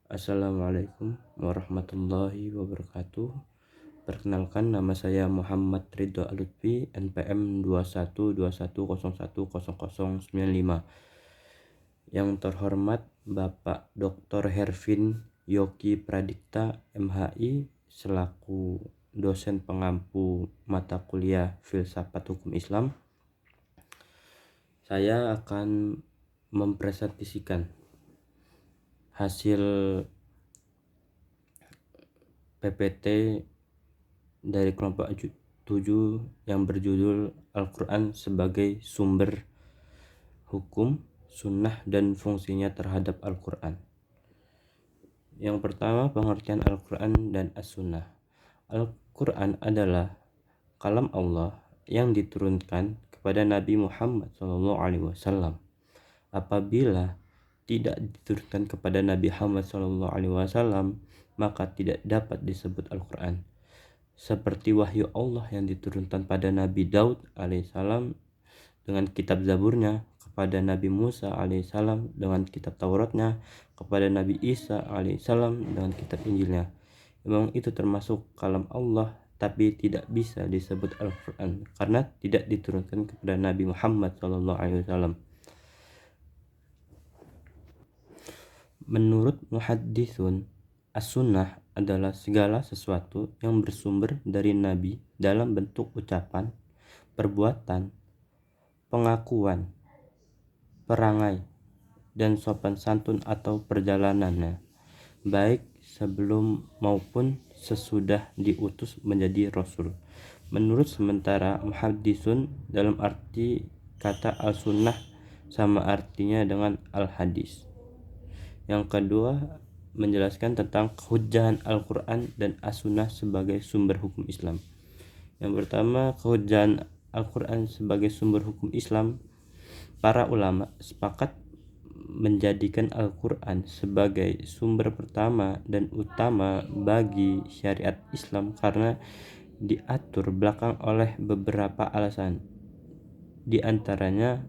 Assalamualaikum warahmatullahi wabarakatuh. Perkenalkan, nama saya Muhammad Ridho Alutfi, NPM 2121010095. Yang terhormat Bapak Dr. Hervin Yogi Pradikta, MHI, selaku dosen pengampu mata kuliah Filsafat Hukum Islam. Saya akan mempresentasikan hasil PPT dari kelompok 7 yang berjudul Al-Quran sebagai sumber hukum, sunnah, dan fungsinya terhadap Al-Quran. Yang pertama, pengertian Al-Quran dan As-Sunnah. Al-Quran adalah kalam Allah yang diturunkan kepada Nabi Muhammad SAW. Apabila tidak diturunkan kepada Nabi Muhammad SAW, maka tidak dapat disebut Al-Quran. Seperti wahyu Allah yang diturunkan pada Nabi Daud alaihissalam dengan kitab Zaburnya, kepada Nabi Musa alaihissalam dengan kitab Tauratnya, kepada Nabi Isa alaihissalam dengan kitab Injilnya. Memang itu termasuk kalam Allah, tapi tidak bisa disebut Al-Quran karena tidak diturunkan kepada Nabi Muhammad SAW. Menurut muhaddisun, As-Sunnah adalah segala sesuatu yang bersumber dari Nabi dalam bentuk ucapan, perbuatan, pengakuan, perangai, dan sopan santun atau perjalanannya, baik sebelum maupun sesudah diutus menjadi Rasul. Menurut sementara muhaddisun, dalam arti kata Al-Sunnah sama artinya dengan Al-Hadis. Yang kedua, menjelaskan tentang kehujahan Al-Quran dan As-Sunnah sebagai sumber hukum Islam. Yang pertama, kehujahan Al-Quran sebagai sumber hukum Islam. Para ulama sepakat menjadikan Al-Quran sebagai sumber pertama dan utama bagi syariat Islam karena diatur belakang oleh beberapa alasan. Di antaranya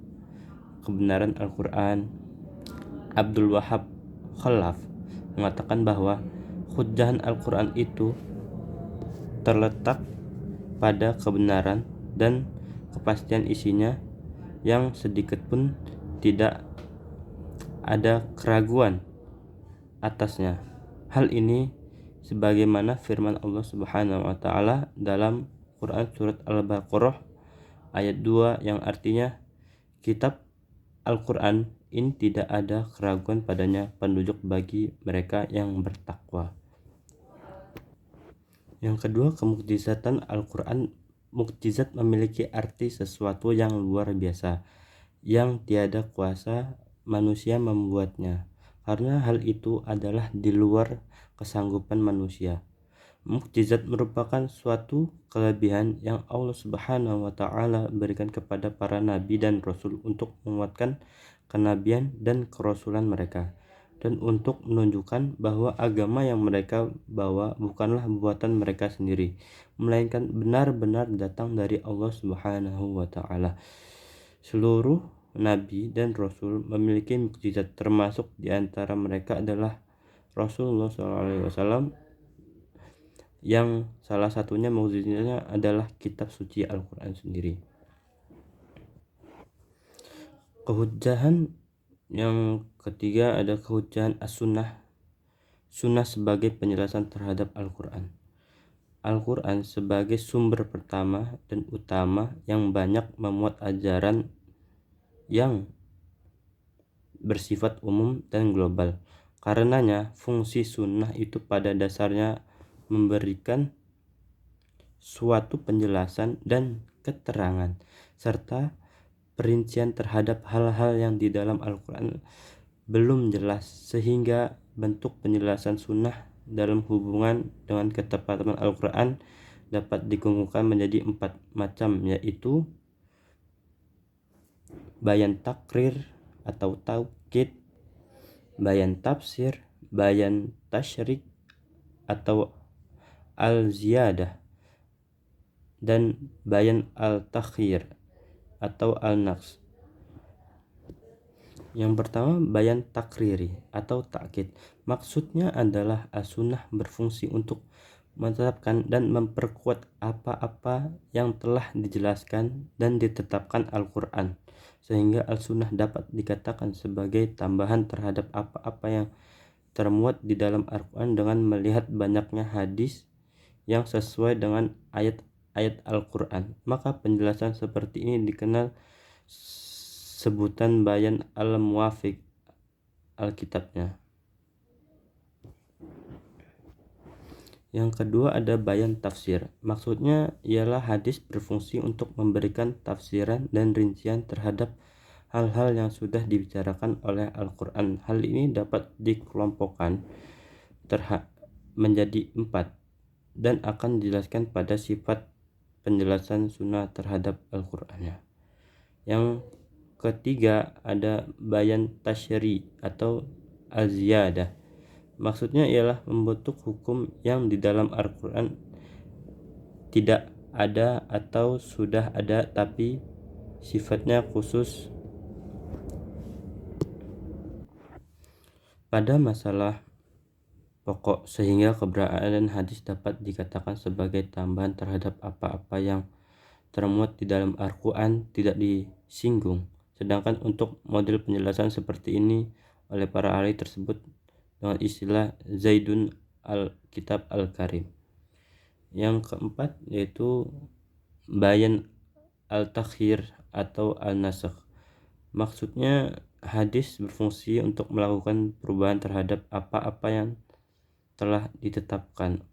kebenaran Al-Quran. Abdul Wahab Khalaf mengatakan bahwa hujahan Al-Quran itu terletak pada kebenaran dan kepastian isinya yang sedikit pun tidak ada keraguan atasnya. Hal ini sebagaimana firman Allah Subhanahu wa taala dalam Quran surat Al-Baqarah ayat 2 yang artinya, kitab Al-Quran ini tidak ada keraguan padanya, penunjuk bagi mereka yang bertakwa. Yang kedua, kemukjizatan Al-Quran. Mukjizat memiliki arti sesuatu yang luar biasa, yang tiada kuasa manusia membuatnya, karena hal itu adalah di luar kesanggupan manusia. Mukjizat merupakan suatu kelebihan yang Allah Subhanahu wa taala berikan kepada para nabi dan rasul untuk menguatkan kenabian dan kerasulan mereka, dan untuk menunjukkan bahwa agama yang mereka bawa bukanlah buatan mereka sendiri, melainkan benar-benar datang dari Allah Subhanahu wa taala. Seluruh nabi dan rasul memiliki mukjizat, termasuk di antara mereka adalah Rasulullah SAW, yang salah satunya mukjizatnya adalah kitab suci Al-Quran sendiri. Kehujahan yang ketiga ada kehujahan As-Sunnah. Sunnah sebagai penjelasan terhadap Al-Quran. Al-Quran sebagai sumber pertama dan utama yang banyak memuat ajaran yang bersifat umum dan global. Karenanya fungsi sunnah itu pada dasarnya memberikan suatu penjelasan dan keterangan serta perincian terhadap hal-hal yang di dalam Al-Quran belum jelas, sehingga bentuk penjelasan sunnah dalam hubungan dengan ketepatan Al-Quran dapat dikumpulkan menjadi 4 macam, yaitu bayan takrir atau taukid, bayan tafsir, bayan tasyrik atau al-ziyadah, dan bayan al-takhir atau al-naqs. Yang pertama, bayan takriri atau takkid. Maksudnya adalah as-sunnah berfungsi untuk menetapkan dan memperkuat apa-apa yang telah dijelaskan dan ditetapkan Al-Quran, sehingga Al-Sunnah dapat dikatakan sebagai tambahan terhadap apa-apa yang termuat di dalam Al-Quran dengan melihat banyaknya hadis yang sesuai dengan ayat-ayat Al-Quran. Maka penjelasan seperti ini dikenal sebutan bayan al-muwafiq Alkitabnya. Yang kedua ada bayan tafsir. Maksudnya ialah hadis berfungsi untuk memberikan tafsiran dan rincian terhadap hal-hal yang sudah dibicarakan oleh Al-Quran. Hal ini dapat dikelompokkan menjadi 4 dan akan dijelaskan pada sifat penjelasan sunnah terhadap Al-Qurannya. Yang ketiga ada bayan tasyri atau az-ziyadah. Maksudnya ialah membentuk hukum yang di dalam Al-Quran tidak ada atau sudah ada tapi sifatnya khusus pada masalah pokok, sehingga keberadaan hadis dapat dikatakan sebagai tambahan terhadap apa-apa yang termuat di dalam Al-Quran tidak disinggung. Sedangkan untuk model penjelasan seperti ini oleh para ahli tersebut dengan istilah Zaidun al-Kitab al-Karim. Yang keempat yaitu bayan al-takhir atau al-nasakh. Maksudnya hadis berfungsi untuk melakukan perubahan terhadap apa-apa yang telah ditetapkan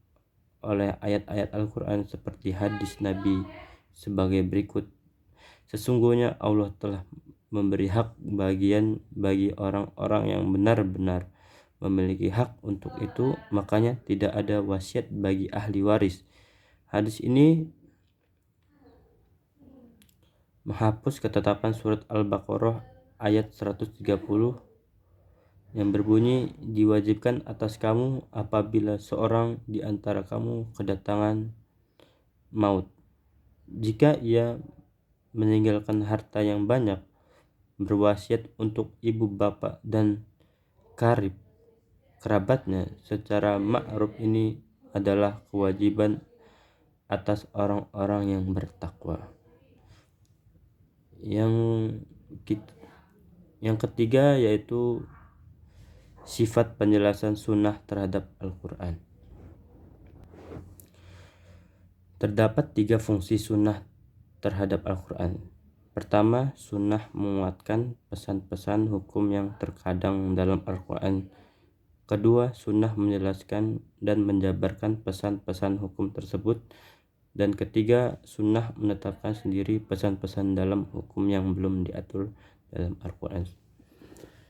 oleh ayat-ayat Al-Quran seperti hadis Nabi sebagai berikut. Sesungguhnya Allah telah memberi hak bagian bagi orang-orang yang benar-benar memiliki hak untuk itu, makanya tidak ada wasiat bagi ahli waris. Hadis ini menghapus ketetapan surat Al-Baqarah ayat 130 yang berbunyi, diwajibkan atas kamu apabila seorang di antara kamu kedatangan maut, jika ia meninggalkan harta yang banyak, berwasiat untuk ibu bapak dan kerabatnya secara ma'ruf. Ini adalah kewajiban atas orang-orang yang bertakwa. Yang ketiga yaitu sifat penjelasan sunnah terhadap Al-Quran. Terdapat 3 fungsi sunnah terhadap Al-Quran. Pertama, sunnah menguatkan pesan-pesan hukum yang terkadang dalam Al-Quran. Kedua, sunnah menjelaskan dan menjabarkan pesan-pesan hukum tersebut. Dan ketiga, sunnah menetapkan sendiri pesan-pesan dalam hukum yang belum diatur dalam Al-Quran.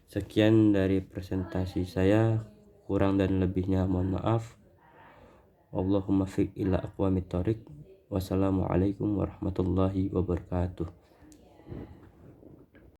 Sekian dari presentasi saya, kurang dan lebihnya mohon maaf. Allahumma fiq ila aqwamit thoriq. Wassalamualaikum warahmatullahi wabarakatuh.